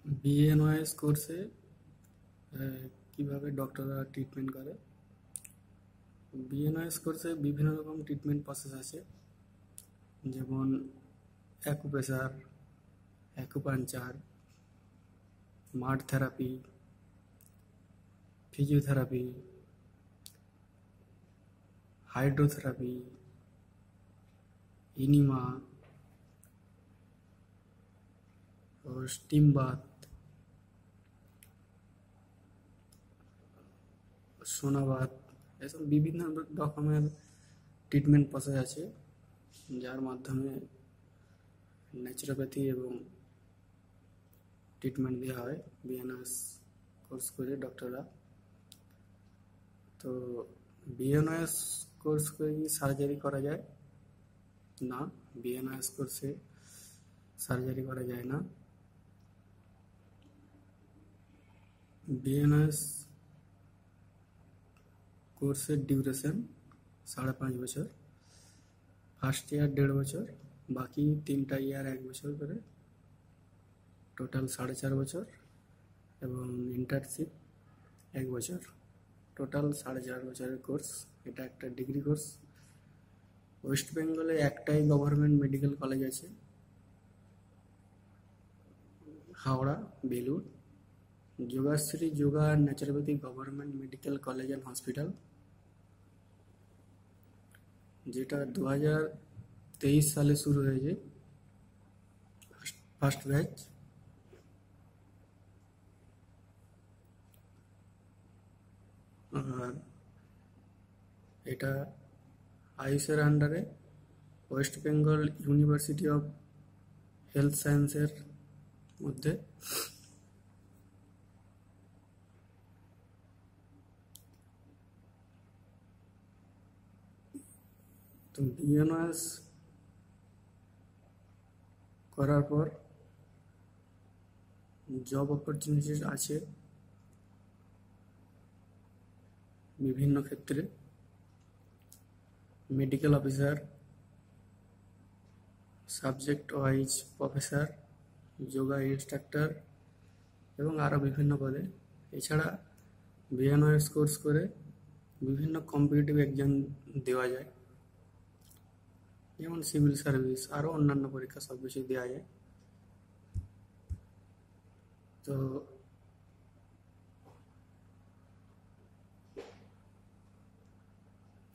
বিএনওএস কোর্সে কিভাবে ডক্টররা ট্রিটমেন্ট করে। বিএনওএস কোর্সে বিভিন্ন রকম ট্রিটমেন্ট প্রসেস আছে, যেমন অ্যাকুপ্রেশার, অ্যাকুপাঞ্চার, মাড থেরাপি, ফিজিওথেরাপি, হাইড্রোথেরাপি, ইনিমা ও স্টিম বাথ, সোনাবাত, এসব বিভিন্ন রকমের ট্রিটমেন্ট প্রসেস আছে, যার মাধ্যমে ন্যাচুরোপ্যাথি এবং ট্রিটমেন্ট দেওয়া হয় বিএনএস কোর্স করে ডক্টররা। তো বিএনএস কোর্স করে কি সার্জারি করা যায়? না, বিএনএস কোর্সে সার্জারি করা যায় না। বিএনএস কোর্সের ডিউরেশন 5.5 বছর, ফার্স্ট ইয়ার 1.5 বছর, বাকি 3টা ইয়ার 1 বছর করে, টোটাল 4.5 বছর, এবং ইন্টার্নশিপ 1 বছর, টোটাল 4.5 বছরের কোর্স। এটা একটা ডিগ্রি কোর্স। ওয়েস্ট বেঙ্গলে একটাই গভর্নমেন্ট মেডিকেল কলেজ আছে, Howrah, Belur, Yogashree yoga naturopathy government medical college and hospital, যেটা 2023 সালে শুরু হয়েছে, ফার্স্ট ব্যাচ। আর এটা আয়ুষের আন্ডারে West Bengal university of health সায়েন্সের মধ্যে। তো বিএনএস করার পর জব অপরচুনিটিস আছে বিভিন্ন ক্ষেত্রে, medical officer, subject wise professor, yoga instructor এবং আরও বিভিন্ন পদে। এছাড়া বিএনএস কোর্স করে বিভিন্ন কম্পিটিটিভ এক্সাম দেওয়া যায়, যেমন সিভিল সার্ভিস, আরও অন্যান্য পরীক্ষা সব কিছু দেওয়া যায়। তো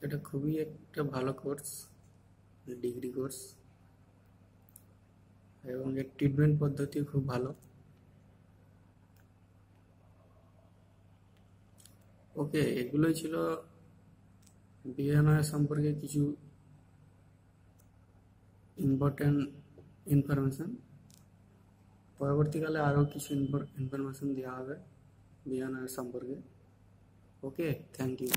এটা খুবই একটা ভালো কোর্স, ডিগ্রি কোর্স, এবং এর ট্রিটমেন্ট পদ্ধতি খুব ভালো। ওকে, এগুলোই ছিল বিএনএস সম্পর্কে কিছু ইম্পর্টেন্ট ইনফরমেশন। পরবর্তীকালে আরও কিছু ইনফরমেশন দেওয়া হবে বিএনএস সম্পর্কে। ওকে, থ্যাংক ইউ।